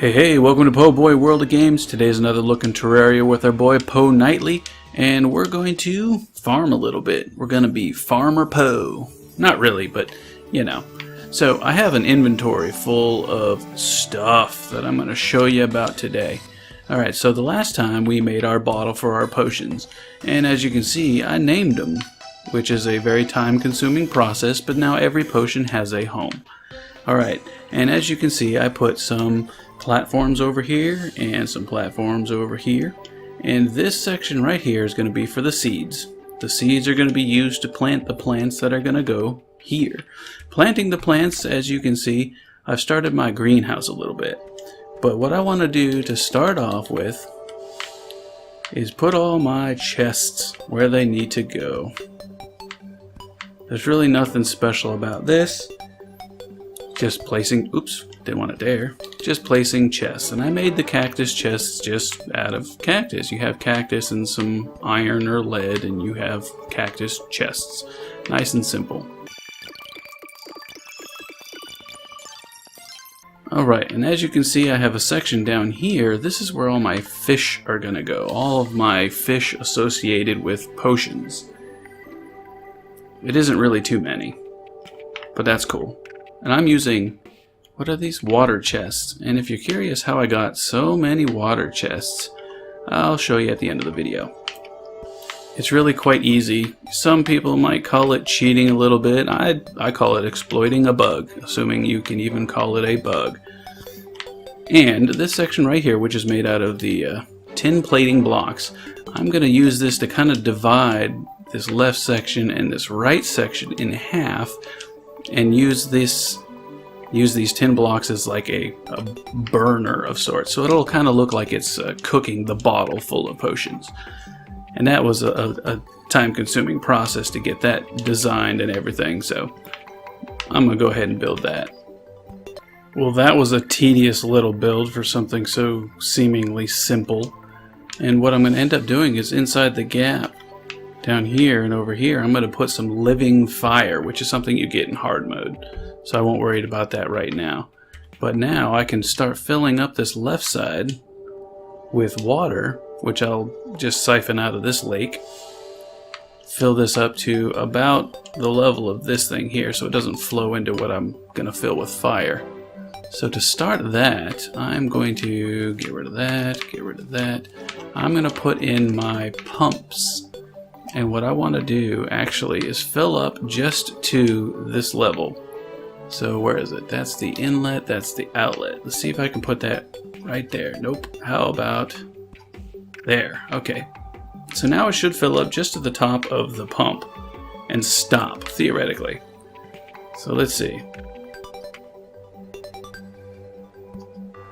Hey, welcome to Po Boy World of Games. Today's another look in Terraria with our boy Po Nightly, and we're going to farm a little bit. We're going to be Farmer Po. Not really, but you know. So I have an inventory full of stuff that I'm going to show you about today. Alright, so the last time we made our bottle for our potions, and as you can see, I named them, which is a very time-consuming process, but now every potion has a home. Alright, and as you can see, I put some platforms over here and some platforms over here, and this section right here is going to be for the seeds. The seeds are going to be used to plant the plants that are going to go here. Planting the plants, as you can see, I've started my greenhouse a little bit, but what I want to do to start off with is put all my chests where they need to go. There's really nothing special about this. Just placing, oops, didn't want it there. Just placing chests. And I made the cactus chests just out of cactus. You have cactus and some iron or lead, and you have cactus chests. Nice and simple. Alright, and as you can see, I have a section down here. This is where all my fish are gonna go. All of my fish associated with potions. It isn't really too many, but that's cool. And I'm using, what are these? Water chests. And if you're curious how I got so many water chests, I'll show you at the end of the video. It's really quite easy. Some people might call it cheating a little bit. I call it exploiting a bug, assuming you can even call it a bug. And this section right here, which is made out of the tin plating blocks, I'm going to use this to kind of divide this left section and this right section in half, and use these tin blocks as like a burner of sorts, so it'll kind of look like it's cooking the bottle full of potions. And that was a time-consuming process to get that designed and everything, so I'm gonna go ahead and build that. Well, that was a tedious little build for something so seemingly simple, and what I'm gonna end up doing is inside the gap down here and over here, I'm going to put some living fire, which is something you get in hard mode. So I won't worry about that right now. But now I can start filling up this left side with water, which I'll just siphon out of this lake. Fill this up to about the level of this thing here so it doesn't flow into what I'm going to fill with fire. So to start that, I'm going to get rid of that, get rid of that. I'm going to put in my pumps. And what I want to do actually is fill up just to this level. So where is it? That's the inlet, that's the outlet. Let's see if I can put that right there. Nope. How about there? Okay. So now it should fill up just to the top of the pump and stop, theoretically. So let's see.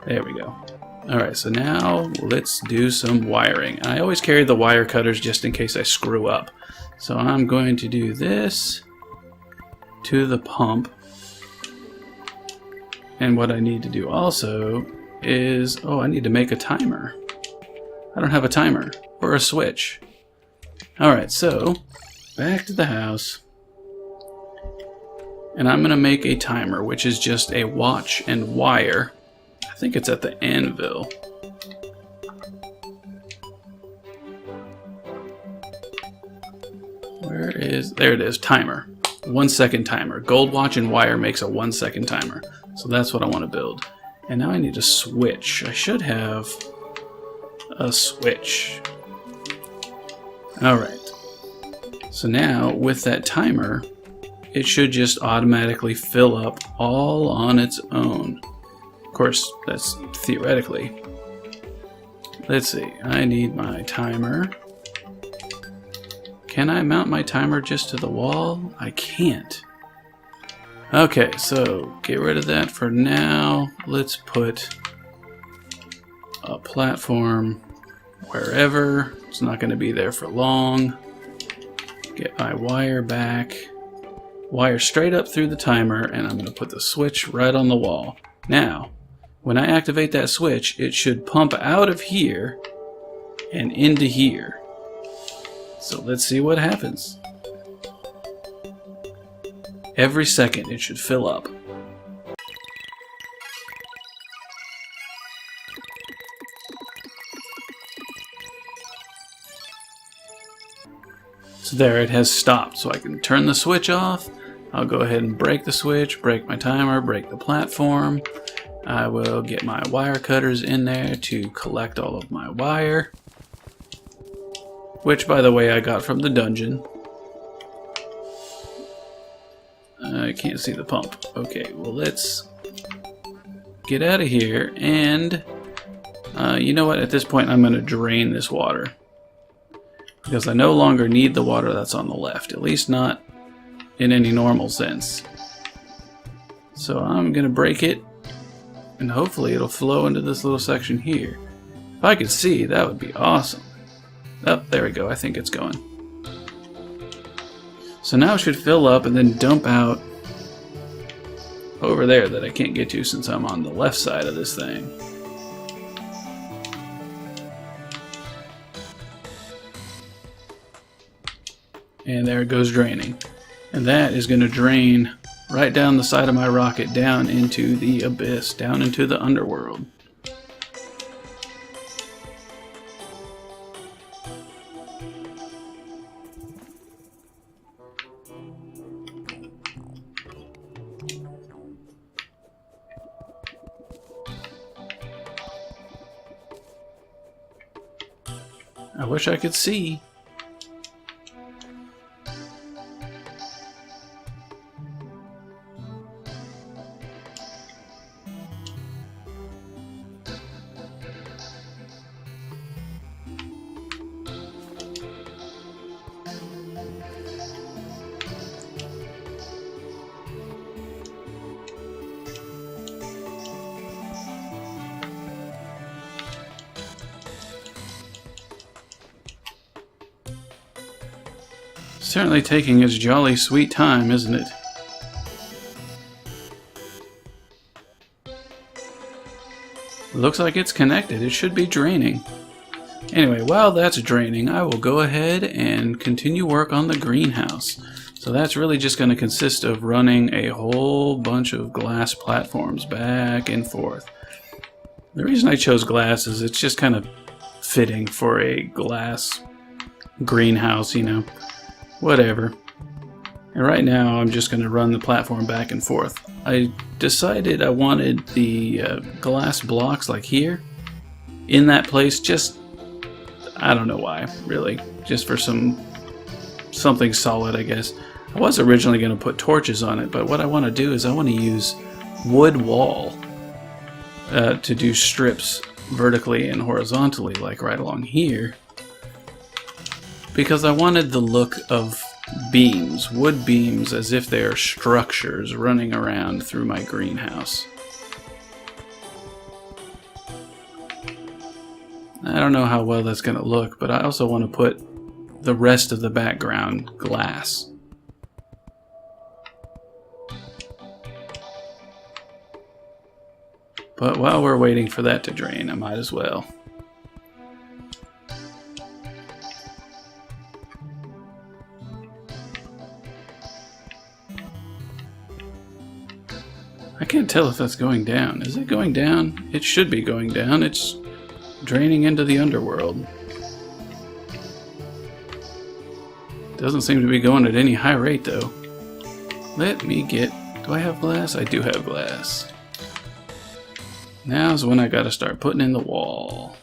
There we go. Alright, so now let's do some wiring. I always carry the wire cutters just in case I screw up. So I'm going to do this to the pump. And what I need to do also is, I need to make a timer. I don't have a timer or a switch. Alright, so back to the house. And I'm going to make a timer, which is just a watch and wire. I think it's at the anvil. There it is, timer. 1 second timer. Gold watch and wire makes a 1 second timer. So that's what I want to build. And now I need a switch. I should have a switch. Alright. So now with that timer, it should just automatically fill up all on its own. Of course, that's theoretically. Let's see, I need my timer. Can I mount my timer just to the wall? I can't. Okay, so get rid of that for now. Let's put a platform wherever. It's not going to be there for long. Get my wire back. Wire straight up through the timer, and I'm going to put the switch right on the wall. Now, when I activate that switch, it should pump out of here and into here. So let's see what happens. Every second it should fill up. So there, it has stopped. So I can turn the switch off. I'll go ahead and break the switch, break my timer, break the platform. I will get my wire cutters in there to collect all of my wire. Which, by the way, I got from the dungeon. I can't see the pump. Okay, well, let's get out of here. And you know what? At this point, I'm going to drain this water. Because I no longer need the water that's on the left. At least not in any normal sense. So I'm going to break it. And hopefully it'll flow into this little section here. If I could see, that would be awesome. Oh, there we go. I think it's going. So now it should fill up and then dump out over there that I can't get to since I'm on the left side of this thing. And there it goes draining. And that is going to drain right down the side of my rocket, down into the abyss, down into the underworld. I wish I could see. Certainly taking its jolly sweet time, isn't it? Looks like it's connected. It should be draining. Anyway, while that's draining, I will go ahead and continue work on the greenhouse. So that's really just going to consist of running a whole bunch of glass platforms back and forth. The reason I chose glass is it's just kind of fitting for a glass greenhouse, you know. Whatever. And right now I'm just going to run the platform back and forth. I decided I wanted the glass blocks like here in that place, just I don't know why, really. Just for something solid, I guess. I was originally going to put torches on it, but what I want to do is I want to use wood wall to do strips vertically and horizontally, like right along here. Because I wanted the look of beams, wood beams, as if they're structures running around through my greenhouse. I don't know how well that's going to look, but I also want to put the rest of the background glass. But while we're waiting for that to drain, I might as well. I can't tell if that's going down. Is it going down? It should be going down. It's draining into the underworld. Doesn't seem to be going at any high rate, though. Let me get... Do I have glass? I do have glass. Now's when I gotta start putting in the wall.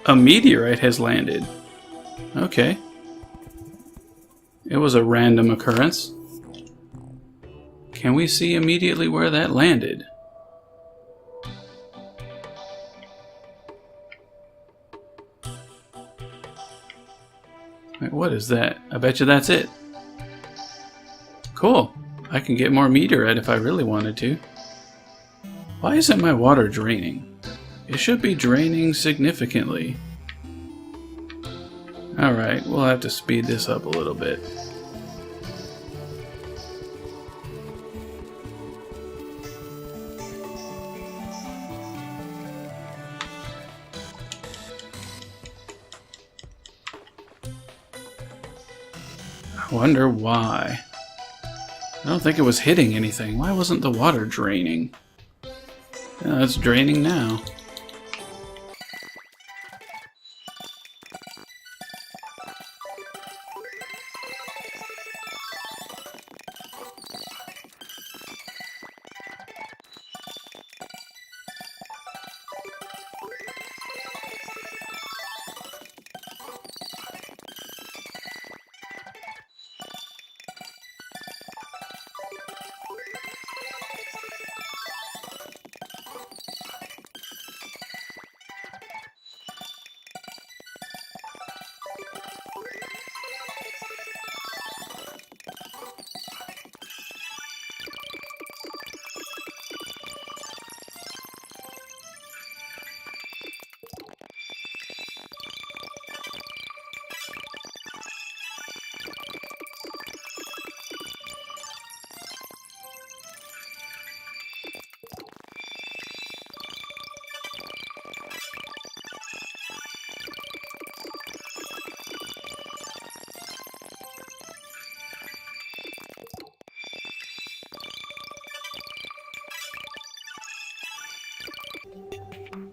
A meteorite has landed. Okay. It was a random occurrence. Can we see immediately where that landed? Wait, what is that? I bet you that's it. Cool. I can get more meteorite if I really wanted to. Why isn't my water draining? It should be draining significantly. Alright, we'll have to speed this up a little bit. I wonder why. I don't think it was hitting anything. Why wasn't the water draining? Yeah, it's draining now.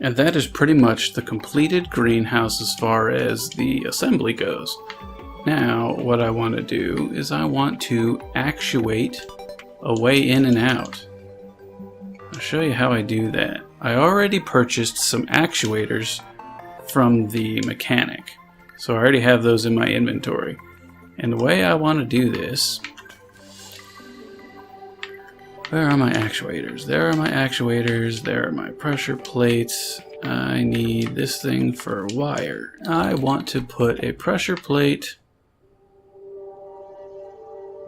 And that is pretty much the completed greenhouse as far as the assembly goes. Now, what I want to do is I want to actuate a way in and out. I'll show you how I do that. I already purchased some actuators from the mechanic, so I already have those in my inventory. And the way I want to do this... Where are my actuators? There are my actuators. There are my pressure plates. I need this thing for wire. I want to put a pressure plate.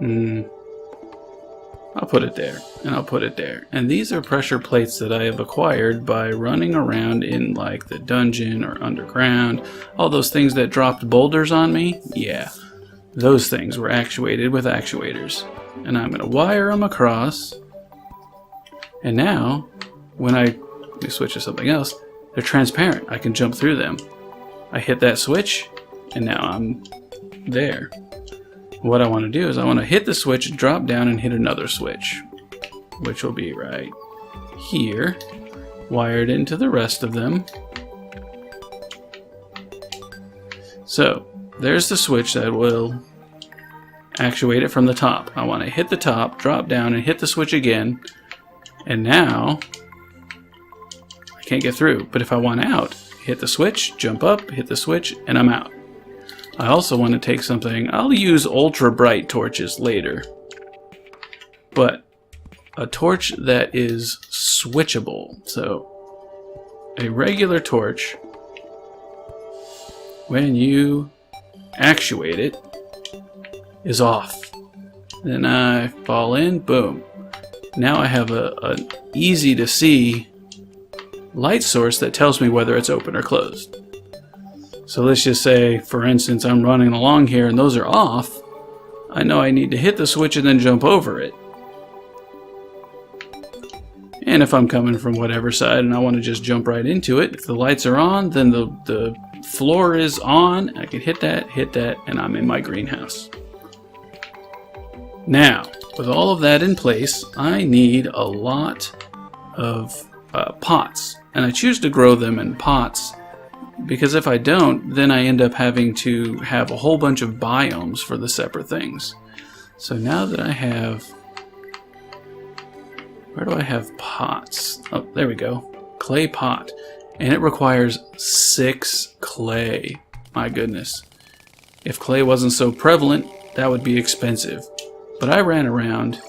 I'll put it there, and I'll put it there. And these are pressure plates that I have acquired by running around in like the dungeon or underground. All those things that dropped boulders on me. Yeah, those things were actuated with actuators. And I'm going to wire them across. And now, when let me switch to something else, they're transparent. I can jump through them. I hit that switch, and now I'm there. What I want to do is I want to hit the switch, drop down, and hit another switch, which will be right here, wired into the rest of them. So, there's the switch that will actuate it from the top. I want to hit the top, drop down, and hit the switch again. And now, I can't get through. But if I want out, hit the switch, jump up, hit the switch, and I'm out. I also want to take something. I'll use ultra bright torches later. But a torch that is switchable. So, a regular torch, when you actuate it, is off. Then I fall in, boom. Now I have an easy to see light source that tells me whether it's open or closed. So let's just say, for instance, I'm running along here and those are off. I know I need to hit the switch and then jump over it. And if I'm coming from whatever side and I want to just jump right into it, if the lights are on, then the floor is on. I can hit that, and I'm in my greenhouse. Now, with all of that in place, I need a lot of pots. And I choose to grow them in pots because if I don't, then I end up having to have a whole bunch of biomes for the separate things. So now that I have... Where do I have pots? Oh, there we go. Clay pot. And it requires 6 clay. My goodness. If clay wasn't so prevalent, that would be expensive. But I ran around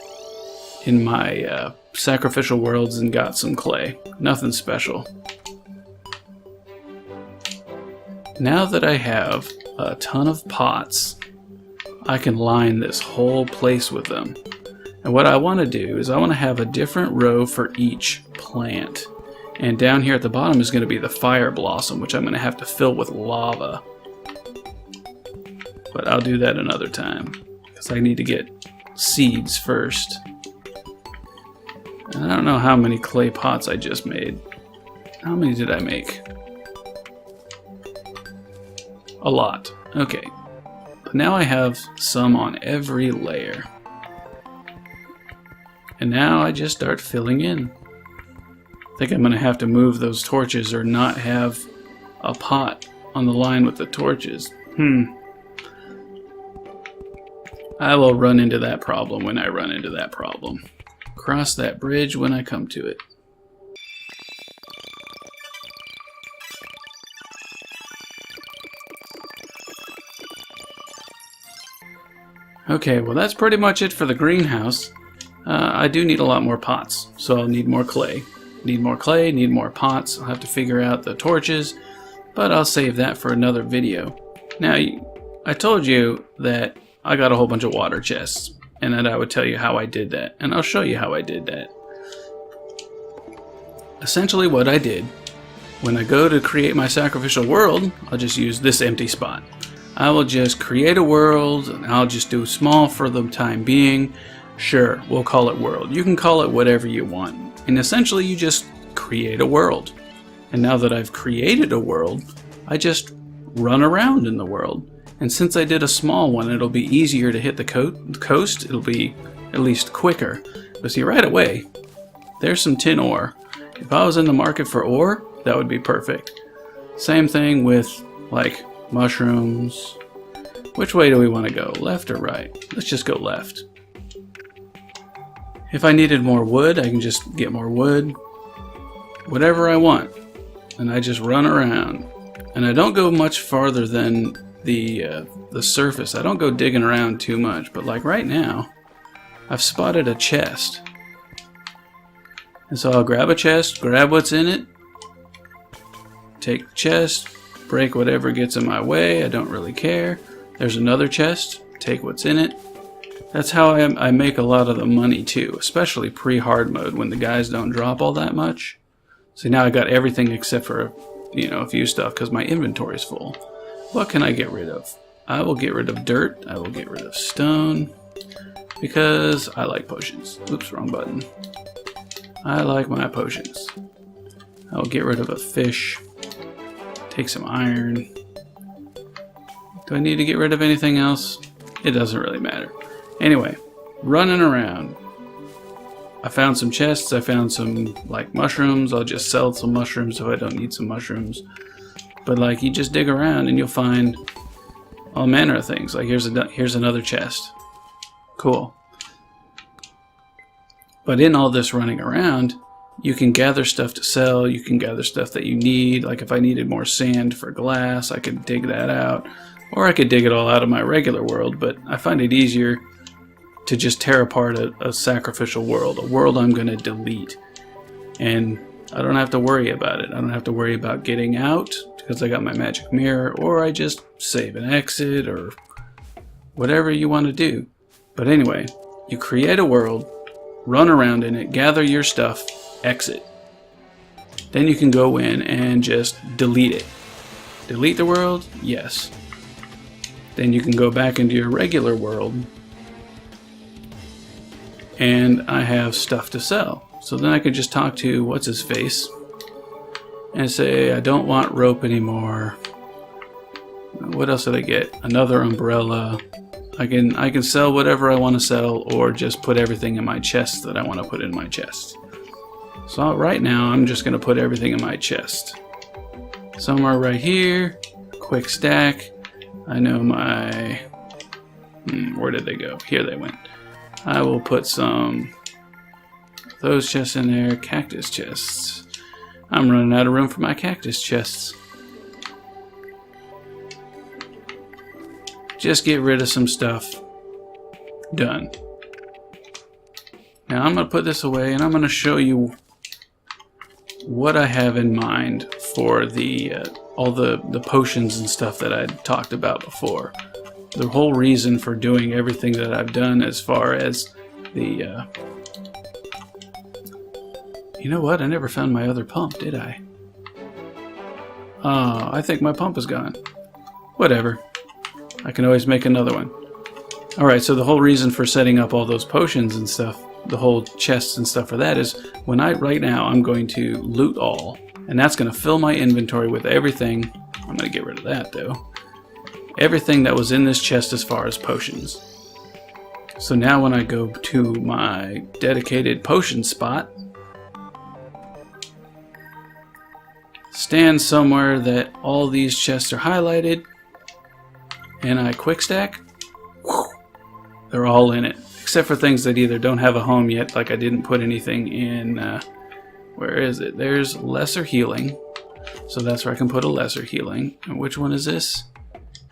in my sacrificial worlds and got some clay. Nothing special. Now that I have a ton of pots, I can line this whole place with them. And what I want to do is I want to have a different row for each plant. And down here at the bottom is going to be the fire blossom, which I'm going to have to fill with lava. But I'll do that another time, because I need to get seeds first. And I don't know how many clay pots I just made. How many did I make? A lot. Okay. But now I have some on every layer. And now I just start filling in. I think I'm going to have to move those torches or not have a pot on the line with the torches. I will run into that problem when I run into that problem. Cross that bridge when I come to it. Okay, well that's pretty much it for the greenhouse. I do need a lot more pots, so I'll need more clay. Need more clay, need more pots. I'll have to figure out the torches, but I'll save that for another video. Now, I told you that I got a whole bunch of water chests, and that I would tell you how I did that, and I'll show you how I did that. Essentially what I did, when I go to create my sacrificial world, I'll just use this empty spot. I will just create a world, and I'll just do small for the time being. Sure, we'll call it world. You can call it whatever you want. And essentially you just create a world. And now that I've created a world, I just run around in the world. And since I did a small one, it'll be easier to hit the coast. It'll be at least quicker. But see, right away, there's some tin ore. If I was in the market for ore, that would be perfect. Same thing with, like, mushrooms. Which way do we want to go? Left or right? Let's just go left. If I needed more wood, I can just get more wood. Whatever I want. And I just run around. And I don't go much farther than the surface. I don't go digging around too much. But like right now, I've spotted a chest. And so I'll grab a chest, grab what's in it, take the chest, break whatever gets in my way. I don't really care. There's another chest, take what's in it. That's how I make a lot of the money too, especially pre-hard mode when the guys don't drop all that much. See, now I got everything except for, a few stuff because my inventory's full. What can I get rid of? I will get rid of dirt. I will get rid of stone because I like potions. Oops, wrong button. I like my potions. I will get rid of a fish. Take some iron. Do I need to get rid of anything else? It doesn't really matter. Anyway, running around. I found some chests. I found some, like, mushrooms. I'll just sell some mushrooms if I don't need some mushrooms. But, like, you just dig around and you'll find all manner of things. Like, here's another chest. Cool. But in all this running around, you can gather stuff to sell. You can gather stuff that you need. Like, if I needed more sand for glass, I could dig that out. Or I could dig it all out of my regular world, but I find it easier to just tear apart a sacrificial world, a world I'm going to delete. And I don't have to worry about it. I don't have to worry about getting out because I got my magic mirror, or I just save and exit, or whatever you want to do. But anyway, you create a world, run around in it, gather your stuff, exit. Then you can go in and just delete it. Delete the world? Yes. Then you can go back into your regular world, and I have stuff to sell. So then I could just talk to what's-his-face and say, I don't want rope anymore. What else did I get? Another umbrella. I can sell whatever I want to sell, or just put everything in my chest that I want to put in my chest. So right now I'm just going to put everything in my chest. Somewhere right here. Quick stack. I know my... where did they go? Here they went. I will put some of those chests in there. Cactus chests. I'm running out of room for my cactus chests. Just get rid of some stuff. Done. Now I'm going to put this away, and I'm going to show you what I have in mind for the all the potions and stuff that I talked about before. The whole reason for doing everything that I've done as far as the... You know what? I never found my other pump, did I? Oh, I think my pump is gone. Whatever. I can always make another one. Alright, so the whole reason for setting up all those potions and stuff, the whole chests and stuff for that is, right now I'm going to loot all. And that's going to fill my inventory with everything. I'm going to get rid of that though. Everything that was in this chest as far as potions. So now when I go to my dedicated potion spot, stand somewhere that all these chests are highlighted, and I quick stack, they're all in it. Except for things that either don't have a home yet, like I didn't put anything in, where is it? There's lesser healing. So that's where I can put a lesser healing. And which one is this?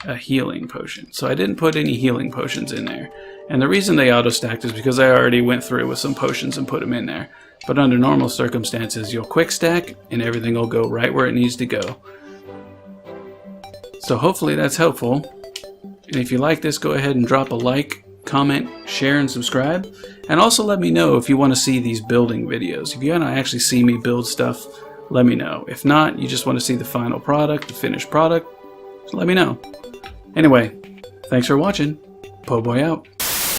A healing potion. So I didn't put any healing potions in there. And the reason they auto-stacked is because I already went through with some potions and put them in there. But under normal circumstances, you'll quick stack and everything will go right where it needs to go. So hopefully that's helpful. And if you like this, go ahead and drop a like, comment, share, and subscribe. And also let me know if you want to see these building videos. If you want to actually see me build stuff, let me know. If not, you just want to see the final product, the finished product, so let me know. Anyway, thanks for watching. Po' Boy out.